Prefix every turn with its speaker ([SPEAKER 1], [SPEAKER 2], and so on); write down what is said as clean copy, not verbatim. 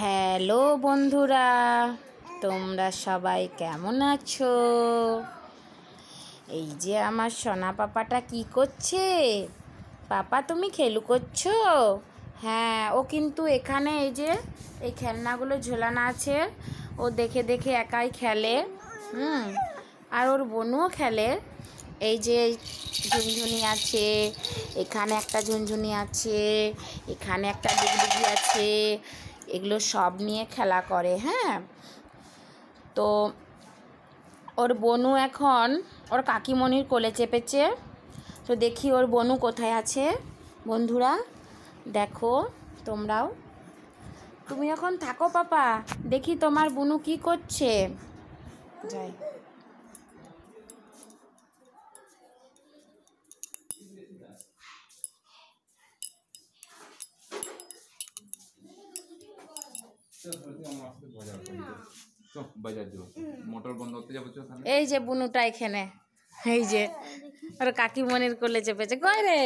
[SPEAKER 1] Hello বন্ধুরা, তোমরা সবাই কেমন আছো? এই যে আমার সোনা পাপাটা কি করছে? পাপা তুমি খেলু করছো? হ্যাঁ, ও কিন্তু এখানে এই যে এই খেলনাগুলো ঝোলানো আছে, ও দেখে দেখে একাই খেলে। আর ওর বোনও খেলে। এই যে ঝুনঝুনি আছে, এখানে একটা ঝুনঝুনি আছে, এখানে একটা ডুগডুগি আছে, এগুলো সব নিয়ে খেলা করে। হ্যাঁ, তো ওর বোনু এখন ওর কাকিমণির কোলে চেপেছে। তো দেখি ওর বোনু কোথায় আছে। বন্ধুরা দেখো, তোমরাও তুমি এখন থাকো পাপা, দেখি তোমার বোনু কি করছে। যাই, এই যে বুনুটা এখানে, এই যে ওর কাকিমণির কোলে চেপেছে। কই রে?